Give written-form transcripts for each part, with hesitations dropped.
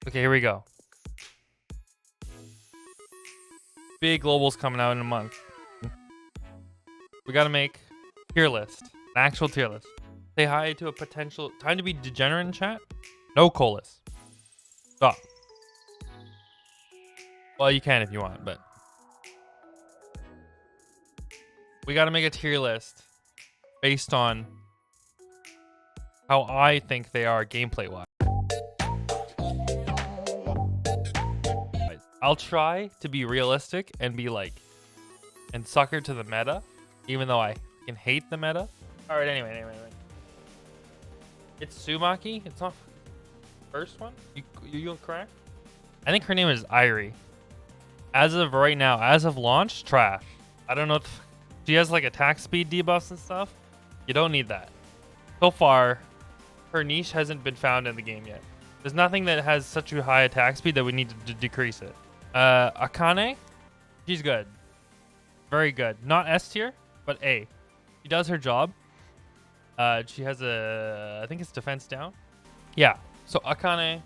Okay, here we go. Big globals coming out in a month. We gotta make tier list, an actual tier list. Say hi to a potential time to be degenerate in chat. No colas. Stop. Well, you can if you want, but we gotta make a tier list based on how I think they are gameplay wise. I'll try to be realistic and be like, and sucker to the meta, even though I can hate the meta. All right, anyway. It's Sumaki. It's not first one. You correct? I think her name is Airi. As of right now, as of launch, trash. I don't know if she has like attack speed debuffs and stuff. You don't need that. So far, her niche hasn't been found in the game yet. There's nothing that has such a high attack speed that we need to decrease it. Akane, she's good. Very good. Not S tier, but A. She does her job. She has I think it's defense down. Yeah. So Akane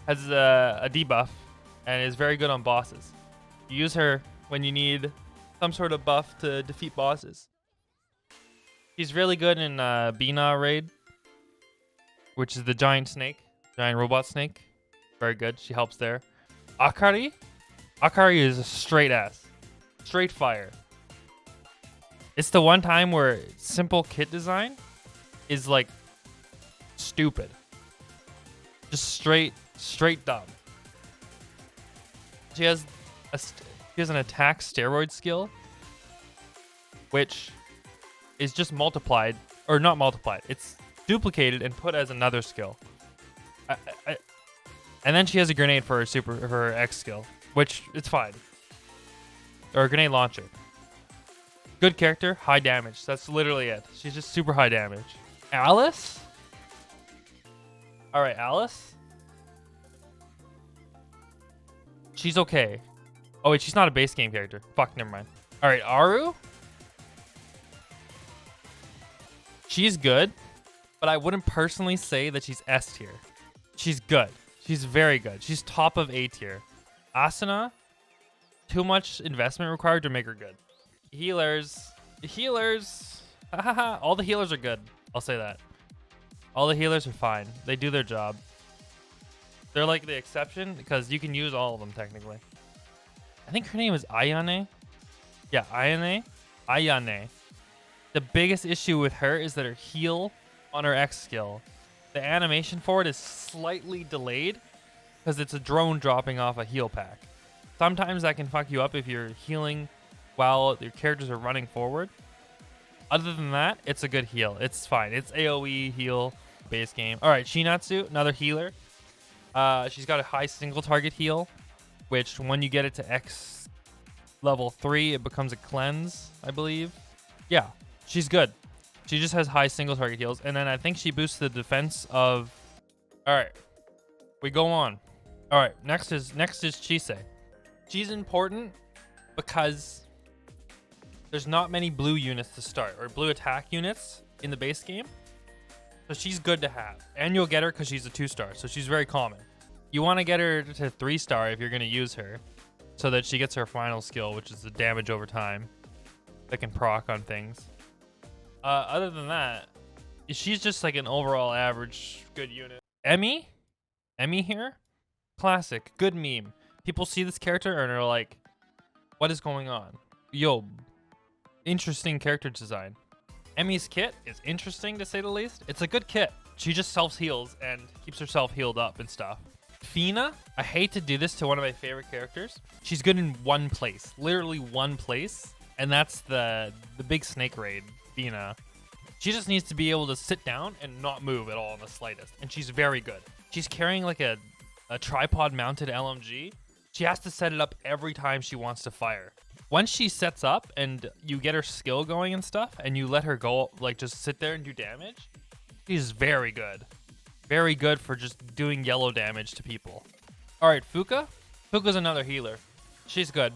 has a debuff and is very good on bosses. You use her when you need some sort of buff to defeat bosses. She's really good in Pina raid, which is the giant robot snake. Very good. She helps there. Akari is a straight S. Straight fire. It's the one time where simple kit design is like stupid. Just straight dumb. She has an attack steroid skill, which is just multiplied, or not multiplied. It's duplicated and put as another skill. And then she has a grenade for her X skill, which it's fine. Or a grenade launcher. Good character, high damage. That's literally it. She's just super high damage. Alice? Alright, Alice? She's okay. Oh wait, she's not a base game character. Fuck, never mind. Alright, Aru? She's good, but I wouldn't personally say that she's S tier. She's good. She's very good. She's top of A tier. Asuna? Too much investment required to make her good. Healers. All the healers are good. I'll say that. All the healers are fine. They do their job. They're like the exception because you can use all of them technically. I think her name is Ayane. Yeah, Ayane. The biggest issue with her is that her heal on her X skill, the animation for it is slightly delayed because it's a drone dropping off a heal pack. Sometimes that can fuck you up if you're healing while your characters are running forward. Other than that, it's a good heal. It's fine. It's AoE heal base game. All right, Chinatsu, another healer. She's got a high single target heal, which when you get it to X level 3, it becomes a cleanse, I believe. Yeah, she's good. She just has high single target heals. And then I think she boosts the defense of... All right, we go on. All right, next is Chise. She's important because there's not many blue units to start, or blue attack units in the base game. So she's good to have. And you'll get her because she's a 2-star, so she's very common. You want to get her to 3-star if you're going to use her, so that she gets her final skill, which is the damage over time that can proc on things. Other than that, she's just like an overall average good unit. Eimi here? Classic. Good meme. People see this character and are like, what is going on? Yo, interesting character design. Emi's kit is interesting to say the least. It's a good kit. She just self-heals and keeps herself healed up and stuff. Fina, I hate to do this to one of my favorite characters. She's good in one place, literally one place, and that's the big snake raid, Fina. She just needs to be able to sit down and not move at all in the slightest, and she's very good. She's carrying like a tripod mounted LMG. She has to set it up every time she wants to fire. Once she sets up and you get her skill going and stuff, and you let her go, like just sit there and do damage, she's very good. Very good for just doing yellow damage to people. All right, Fuuka. Fuuka's another healer. She's good.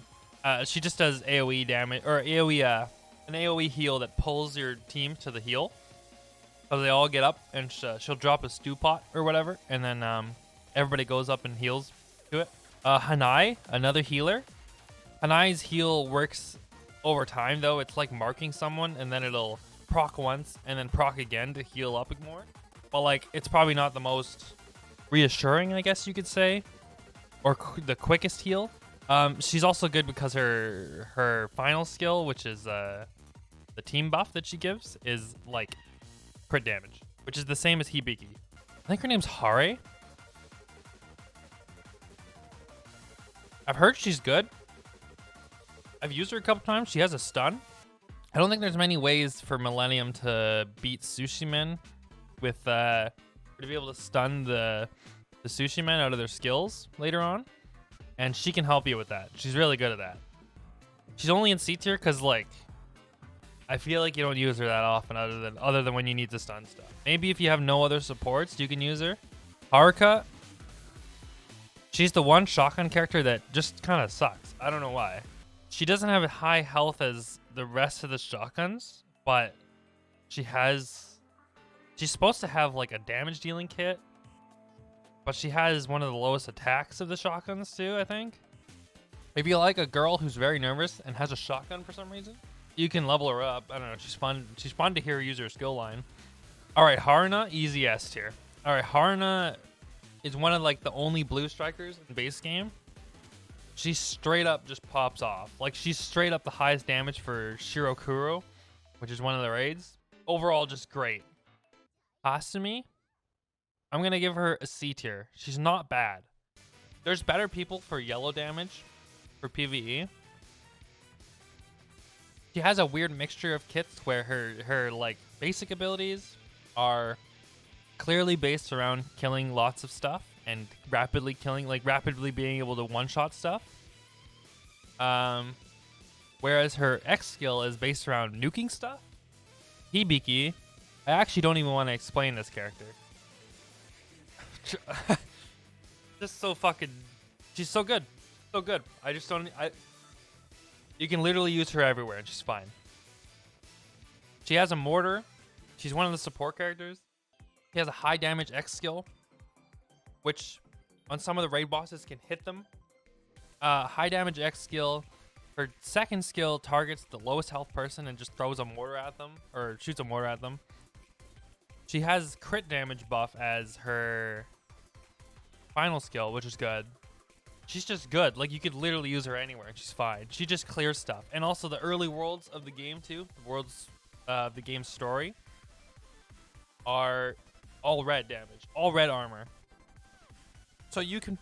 She just does AoE damage, or AoE, an AoE heal that pulls your team to the heal. So they all get up and she'll drop a stew pot or whatever, and then everybody goes up and heals to it. Hanae, another healer. Hanae's heal works over time though. It's like marking someone and then it'll proc once and then proc again to heal up more. But like, it's probably not the most reassuring, I guess you could say, or the quickest heal. She's also good because her final skill, which is the team buff that she gives, is like crit damage, which is the same as Hibiki. I think her name's Hare. I've heard she's good. I've used her a couple times. She has a stun. I don't think there's many ways for Millennium to beat Sushi Men with to be able to stun the Sushi Men out of their skills later on. And she can help you with that. She's really good at that. She's only in C tier because like I feel like you don't use her that often other than when you need to stun stuff. Maybe if you have no other supports, you can use her. Haruka. She's the one shotgun character that just kind of sucks. I don't know why. She doesn't have a high health as the rest of the shotguns, but she's supposed to have like a damage dealing kit, but she has one of the lowest attacks of the shotguns too, I think. If you like a girl who's very nervous and has a shotgun for some reason, you can level her up. I don't know. She's fun. She's fun to hear use her skill line. All right, Haruna, easy S tier. All right, Haruna is one of like the only blue strikers in base game. She straight up just pops off. Like she's straight up the highest damage for Shirokuro, which is one of the raids. Overall, just great. Hasumi, I'm going to give her a C tier. She's not bad. There's better people for yellow damage for PvE. She has a weird mixture of kits where her like basic abilities are clearly based around killing lots of stuff and rapidly being able to one-shot stuff. Whereas her X skill is based around nuking stuff. Hibiki, I actually don't even want to explain this character. Just so fucking, she's so good, so good. I just don't. You can literally use her everywhere and she's fine. She has a mortar. She's one of the support characters. She has a high damage X skill, which on some of the raid bosses can hit them. High damage X skill. Her second skill targets the lowest health person and just throws a mortar at them or shoots a mortar at them. She has crit damage buff as her final skill, which is good. She's just good. Like you could literally use her anywhere and she's fine. She just clears stuff. And also the early worlds of the game too, the worlds of the game's story are all red damage, all red armor. So you can,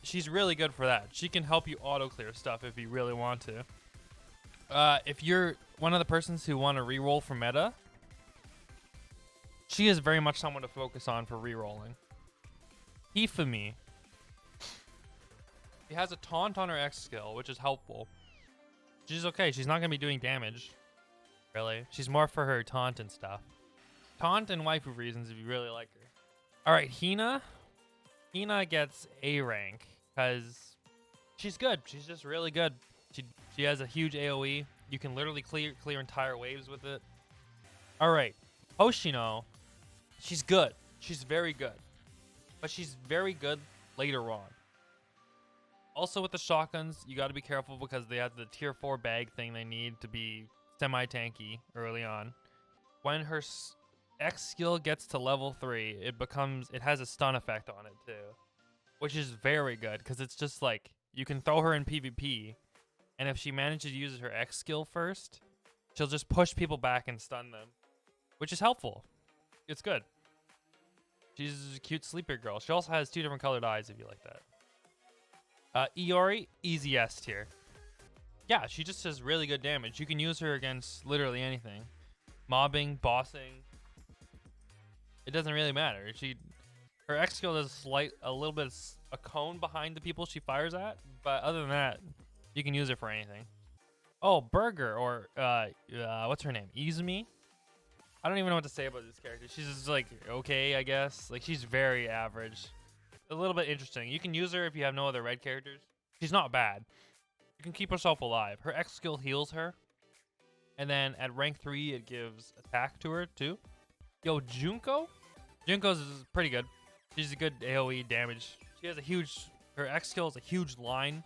she's really good for that. She can help you auto clear stuff if you really want to. If you're one of the persons who want to reroll for meta, she is very much someone to focus on for rerolling. Hifumi. She has a taunt on her X skill, which is helpful. She's okay. She's not going to be doing damage, really. She's more for her taunt and stuff. Taunt and waifu reasons if you really like her. All right, Hina. Hina gets A rank because she's good. She's just really good. She has a huge AoE. You can literally clear entire waves with it. All right, Hoshino. She's good. She's very good. But she's very good later on. Also with the shotguns, you got to be careful because they have the tier 4 bag thing they need to be semi-tanky early on. When her X skill gets to level 3, it has a stun effect on it too. Which is very good because it's just like, you can throw her in PvP. And if she manages to use her X skill first, she'll just push people back and stun them. Which is helpful. It's good. She's a cute sleeper girl. She also has 2 different colored eyes if you like that. Iori, easy S tier. Yeah, she just does really good damage. You can use her against literally anything. Mobbing, bossing. It doesn't really matter. Her X skill does a little bit of a cone behind the people she fires at. But other than that, you can use her for anything. Oh, Burger, or what's her name? Izumi? I don't even know what to say about this character. She's just like, okay, I guess. Like, she's very average. A little bit interesting. You can use her if you have no other red characters. She's not bad. You can keep herself alive. Her X skill heals her. And then at rank 3, it gives attack to her, too. Yo, Junko? Junko's is pretty good. She's a good AoE damage. She has a huge, her X skill is a huge line.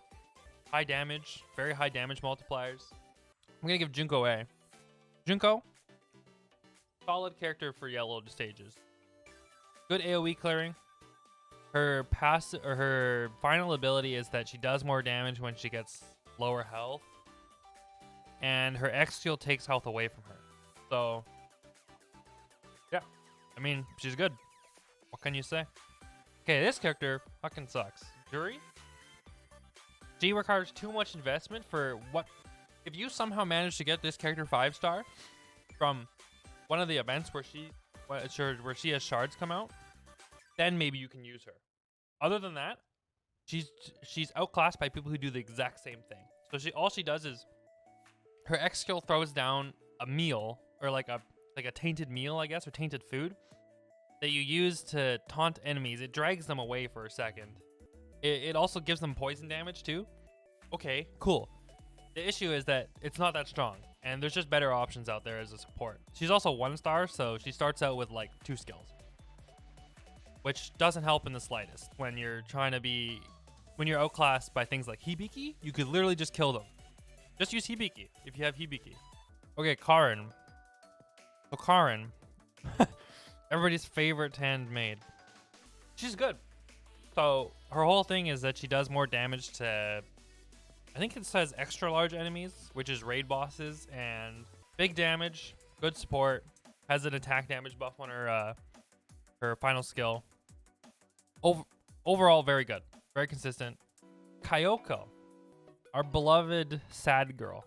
High damage, very high damage multipliers. I'm going to give Junko A. Junko, solid character for yellow stages. Good AoE clearing. Her passive or her final ability is that she does more damage when she gets lower health. And her X skill takes health away from her. So, yeah. I mean, she's good. What can you say? Okay, this character fucking sucks. Juri? She requires too much investment for what... If you somehow manage to get this character 5-star from one of the events where she has shards come out, then maybe you can use her. Other than that, she's outclassed by people who do the exact same thing. So all she does is her X skill throws down a meal, or like a tainted meal, I guess, or tainted food that you use to taunt enemies. It drags them away for a second. It also gives them poison damage too. Okay, cool. The issue is that it's not that strong, and there's just better options out there as a support. She's also 1-star, so she starts out with like 2 skills, which doesn't help in the slightest. When you're outclassed by things like Hibiki, you could literally just kill them. Just use Hibiki if you have Hibiki. Okay, Karin. So Karin, everybody's favorite handmaid. She's good. So her whole thing is that she does more damage to, I think it says extra large enemies, which is raid bosses, and big damage, good support, has an attack damage buff on her final skill. Overall, very good, very consistent. Kayoko, our beloved sad girl.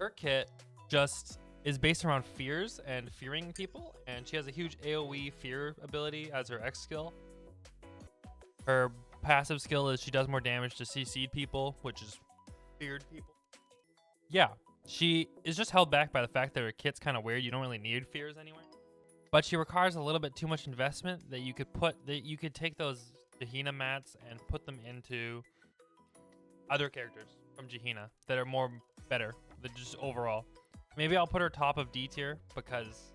Her kit just is based around fears and fearing people, and she has a huge AoE fear ability as her X skill. Her passive skill is she does more damage to CC'd people, which is feared people. Yeah, she is just held back by the fact that her kit's kind of weird. You don't really need fears anyway. But she requires a little bit too much investment that you could take those Hina mats and put them into other characters from Hina that are better than just overall. Maybe I'll put her top of D tier because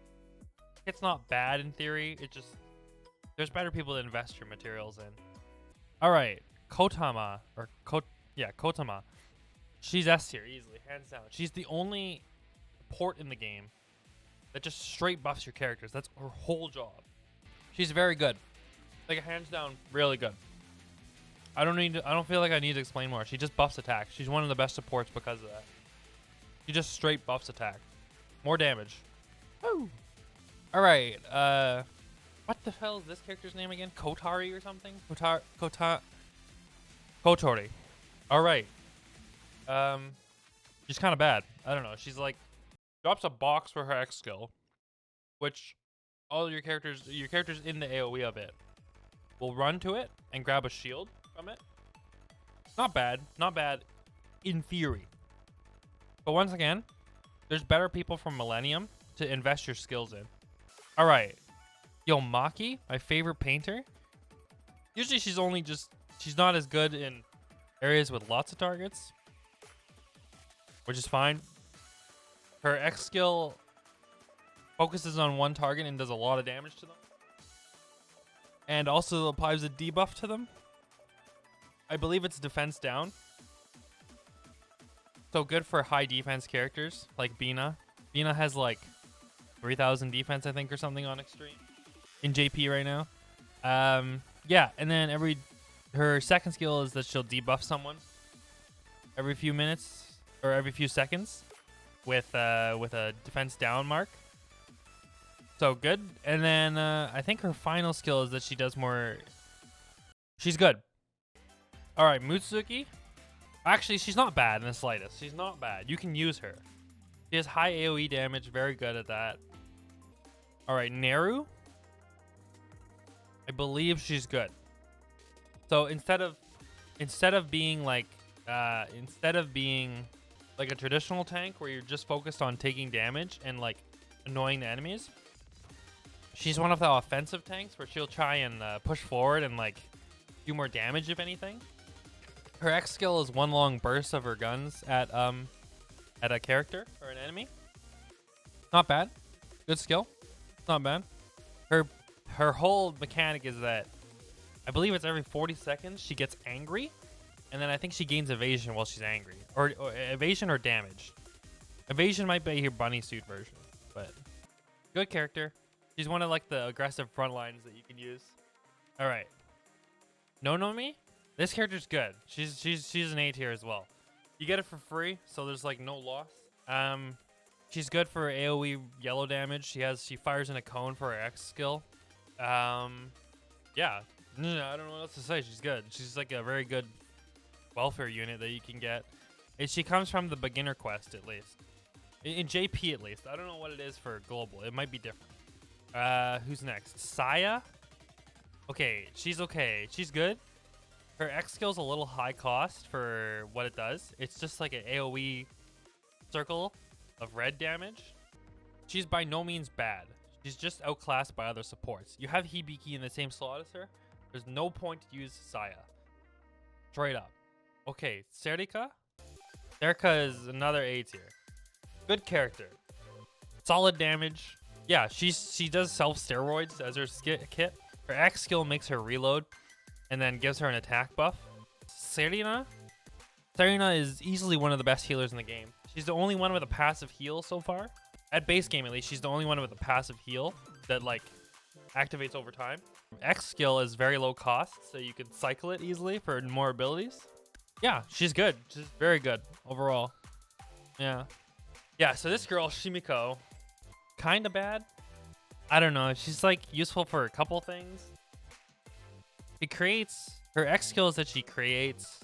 it's not bad in theory. It just, there's better people to invest your materials in. All right, Kotama, Kotama. She's S tier easily, hands down. She's the only port in the game that just straight buffs your characters. That's her whole job. She's very good, like hands down, really good. I don't feel like I need to explain more. She just buffs attack. She's one of the best supports because of that. She just straight buffs attack, more damage. Woo! All right, what the hell is this character's name again? Kotori or something? Kotori. All right. She's kind of bad. I don't know. She's like drops a box for her X skill, which all your characters in the AoE of it will run to it and grab a shield from it. Not bad. Not bad in theory. But once again, there's better people from Millennium to invest your skills in. All right. Yo, Maki, my favorite painter. Usually she's not as good in areas with lots of targets, which is fine. Her X skill focuses on one target and does a lot of damage to them. And also applies a debuff to them. I believe it's defense down. So good for high defense characters like Pina. Pina has like 3,000 defense, I think, or something on extreme in JP right now. Yeah, and then her second skill is that she'll debuff someone every few minutes or every few seconds with a defense down mark. So good. And then I think her final skill is that she does more. She's good. All right, Mutsuki. Actually, she's not bad in the slightest. She's not bad. You can use her. She has high AoE damage. Very good at that. All right, Neru. I believe she's good. So instead of being like a traditional tank where you're just focused on taking damage and like annoying the enemies, she's one of the offensive tanks where she'll try and push forward and like do more damage if anything. Her X skill is one long burst of her guns at a character or an enemy. Not bad. Good skill. Not bad. Her her whole mechanic is that I believe it's every 40 seconds she gets angry, and then I think she gains evasion while she's angry, or evasion or damage. Evasion might be her bunny suit version, but good character. She's one of like the aggressive front lines that you can use. All right, Nonomi. This character's good. She's an A tier as well. You get it for free, so there's like no loss. She's good for AoE yellow damage. She fires in a cone for her X skill. Yeah, I don't know what else to say. She's good. She's like a very good welfare unit that you can get. And she comes from the beginner quest at least. In JP at least. I don't know what it is for global. It might be different. Who's next? Saya? Okay, she's okay. She's good. Her X skill's a little high cost for what it does. It's just like an AoE circle of red damage. She's by no means bad. She's just outclassed by other supports. You have Hibiki in the same slot as her. There's no point to use Saya. Straight up. Okay, Serika? Serika is another A tier. Good character. Solid damage. Yeah, she does self-steroids as her kit. Her X skill makes her reload and then gives her an attack buff. Serena is easily one of the best healers in the game. She's the only one with a passive heal so far. At base game, at least, she's the only one with a passive heal that, like, activates over time. X skill is very low cost, so you can cycle it easily for more abilities. Yeah, she's good. She's very good overall. Yeah. Yeah, so this girl, Shimiko, kind of bad. I don't know. She's, like, useful for a couple things. Her X skill is that she creates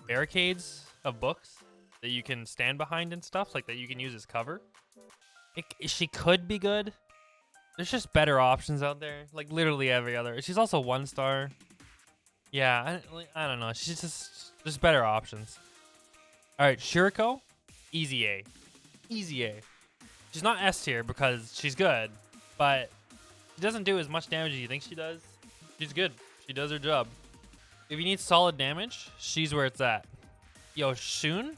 barricades of books that you can stand behind and stuff, like that you can use as cover. She could be good. There's just better options out there, like literally every other. She's also 1-star. Yeah, I don't know. She's just better options. All right, Shiriko, easy A. Easy A. She's not S tier because she's good, but she doesn't do as much damage as you think she does. She's good. She does her job. If you need solid damage, she's where it's at. Yo, Shun,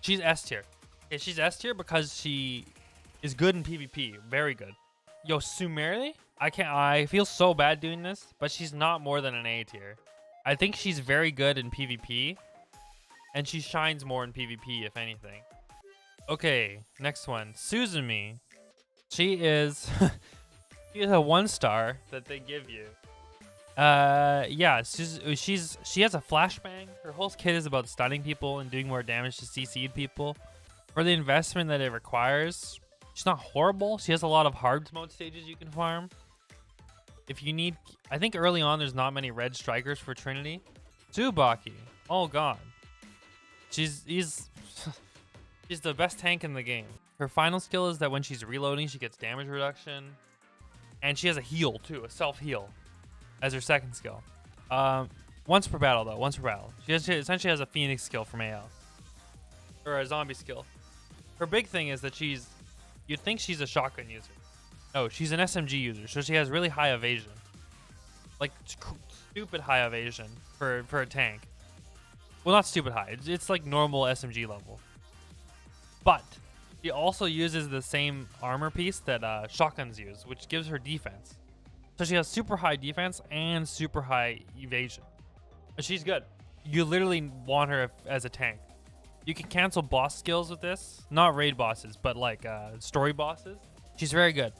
she's S tier. Okay, she's S tier because she is good in PvP. Very good. Yo, Sumeri, I feel so bad doing this, but she's not more than an A tier. I think she's very good in PvP, and she shines more in PvP, if anything. Okay, next one. Suzumi. She is she is a 1-star that they give you. Yeah, she has a flashbang. Her whole kit is about stunning people and doing more damage to CC'd people. For the investment that it requires, she's not horrible. She has a lot of hard mode stages you can farm. If you need, I think early on there's not many red strikers for Trinity. Tsubaki. Oh god. She's the best tank in the game. Her final skill is that when she's reloading, she gets damage reduction. And she has a heal too, a self-heal as her second skill. Once per battle though, once per battle. She essentially has a Phoenix skill from AL. Or a zombie skill. Her big thing is that you'd think she's a shotgun user. No, she's an SMG user, so she has really high evasion. Like, stupid high evasion for a tank. Well, not stupid high. It's like normal SMG level. But she also uses the same armor piece that shotguns use, which gives her defense. So she has super high defense and super high evasion. But she's good. You literally want her as a tank. You can cancel boss skills with this. Not raid bosses, but like story bosses. She's very good.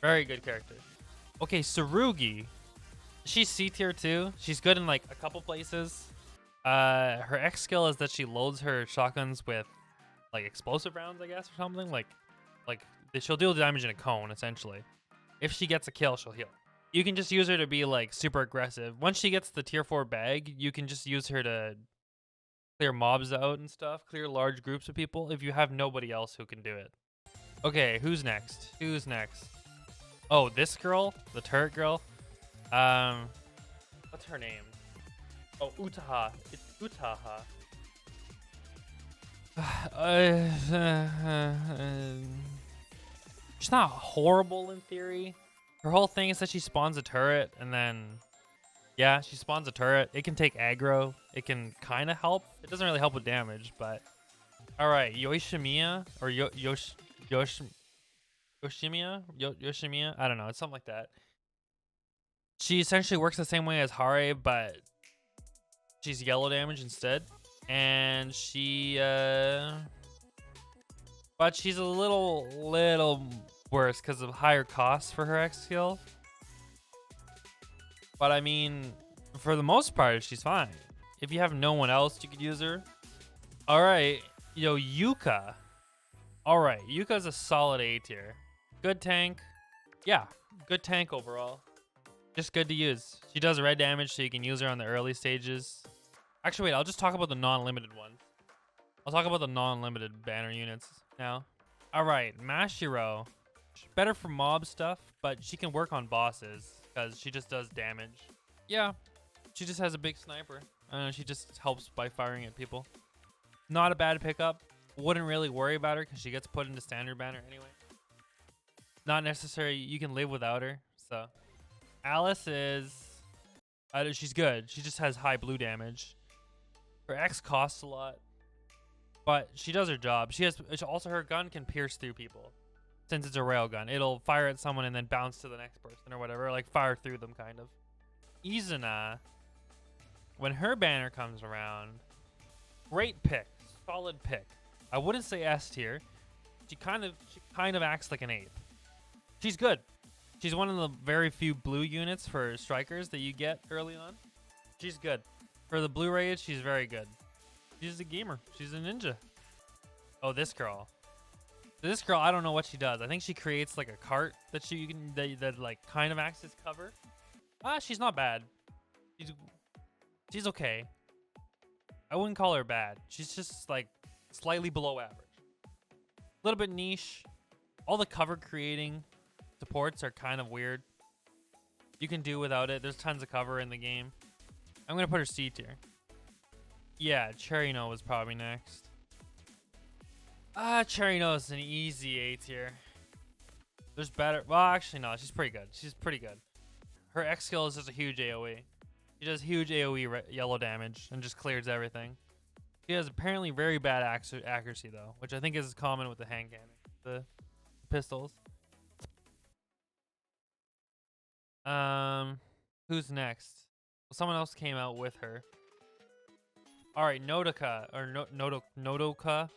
Very good character. Okay, Tsurugi. She's C tier too. She's good in like a couple places. Her X skill is that she loads her shotguns with like explosive rounds, I guess, or something. Like she'll deal damage in a cone, essentially. If she gets a kill, she'll heal. You can just use her to be like super aggressive. Once she gets the tier 4 bag, you can just use her to clear mobs out and stuff, clear large groups of people if you have nobody else who can do it. Okay, who's next? Who's next? Oh, this girl, the turret girl. What's her name? Oh, Utaha. It's Utaha. She's not horrible in theory. Her whole thing is that she spawns a turret and then, yeah, she spawns a turret. It can take aggro. It can kind of help. It doesn't really help with damage, but all right, Yoshimiya or Yoshimiya? Yoshimiya? I don't know. It's something like that. She essentially works the same way as Hare, but she's yellow damage instead. And but she's a little worse because of higher costs for her X skill. But I mean, for the most part, she's fine. If you have no one else, you could use her. All right, yo, Yuka. All right, Yuka's a solid A tier. Good tank. Yeah, good tank overall. Just good to use. She does red damage, so you can use her on the early stages. Actually, wait, I'll just talk about the non-limited ones. I'll talk about the non-limited banner units now. All right, Mashiro. She's better for mob stuff, but she can work on bosses because she just does damage. Yeah, she just has a big sniper. She just helps by firing at people. Not a bad pickup. Wouldn't really worry about her because she gets put into standard banner anyway. Not necessary. You can live without her. So Alice is... she's good. She just has high blue damage. Her X costs a lot, but she does her job. She has also, her gun can pierce through people. Since it's a rail gun, it'll fire at someone and then bounce to the next person or whatever, like fire through them kind of. Izuna, when her banner comes around, great pick, solid pick. I wouldn't say S tier. She kind of acts like an ape. She's good. She's one of the very few blue units for strikers that you get early on. She's good. For the blue raids, she's very good. She's a gamer. She's a ninja. Oh, this girl. This girl, I don't know what she does. I think she creates like a cart that you can that like kind of acts as cover. She's not bad. She's okay. I wouldn't call her bad. She's just like slightly below average. A little bit niche. All the cover creating supports are kind of weird. You can do without it. There's tons of cover in the game. I'm gonna put her C tier. Yeah, Cherry No was probably next. Cherry No is an easy A tier. There's better. Well, actually, no. She's pretty good. She's pretty good. Her X skill is just a huge AoE. She does huge AoE yellow damage and just clears everything. She has apparently very bad accuracy, though, which I think is common with the hand cannon, the pistols. Who's next? Well, someone else came out with her. All right, Nodoka, or Nodoka.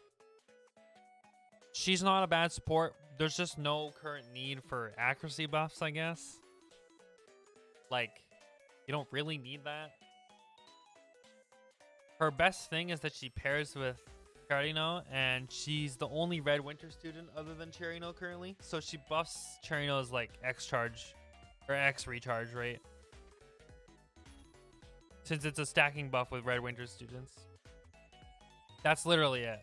She's not a bad support. There's just no current need for accuracy buffs, I guess. Like, you don't really need that. Her best thing is that she pairs with Cherino, and she's the only Red Winter student other than Cherino currently. So she buffs Cherino's like X charge or X recharge rate. Since it's a stacking buff with Red Winter students. That's literally it.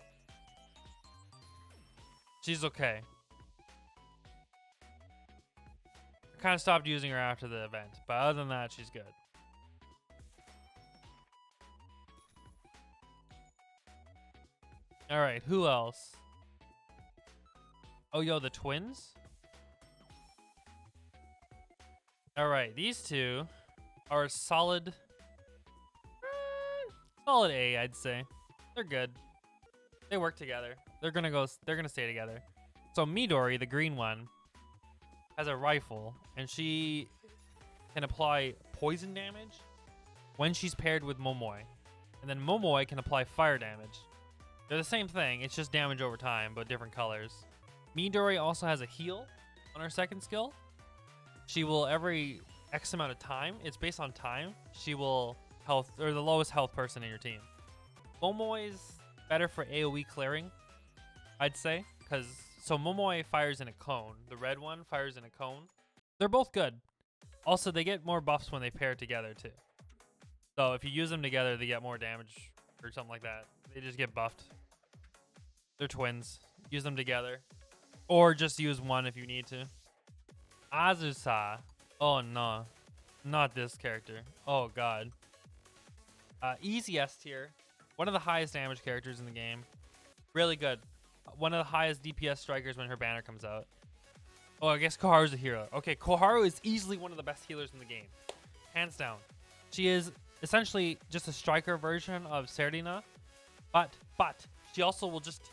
She's okay. I kind of stopped using her after the event, but other than that, she's good. All right, who else? Oh, yo, the twins? All right, these two are solid A, I'd say. They're good. They work together. They're gonna stay together. So Midori, the green one, has a rifle, and she can apply poison damage when she's paired with Momoi. And then Momoi can apply fire damage. They're the same thing, it's just damage over time, but different colors. Midori also has a heal on her second skill. She will, every X amount of time, it's based on time, she will health, or the lowest health person in your team. Momoi's better for AoE clearing, I'd say, because so Momoi fires in a cone. The red one fires in a cone. They're both good. Also, they get more buffs when they pair together too. So if you use them together, they get more damage or something like that. They just get buffed. They're twins. Use them together, or just use one if you need to. Azusa. Oh no, not this character. Oh god. Easy S tier. One of the highest damage characters in the game. Really good. One of the highest DPS strikers when her banner comes out. Oh, I guess Koharu's a hero. Okay, Koharu is easily one of the best healers in the game. Hands down. She is essentially just a striker version of Serdina. But she also will just...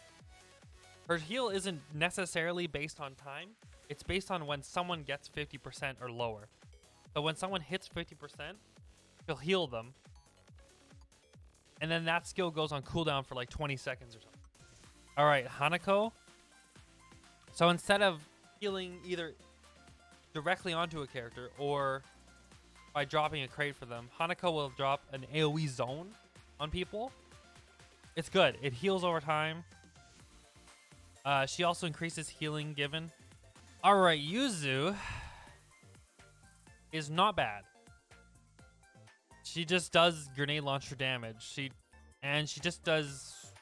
Her heal isn't necessarily based on time. It's based on when someone gets 50% or lower. So when someone hits 50%, he'll heal them. And then that skill goes on cooldown for like 20 seconds or something. All right, Hanako. So instead of healing either directly onto a character or by dropping a crate for them, Hanako will drop an AoE zone on people. It's good. It heals over time. She also increases healing given. All right, Yuzu is not bad. She just does grenade launcher damage. She just does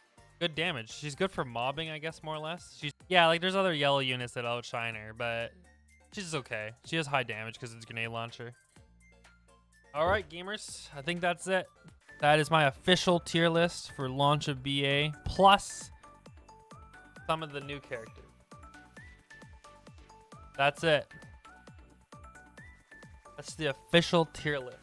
good damage. She's good for mobbing, I guess, more or less. Yeah, like there's other yellow units that outshine her, but she's just okay. She has high damage because it's grenade launcher. All right, gamers, I think that's it. That is my official tier list for launch of BA, plus some of the new characters. That's it. That's the official tier list.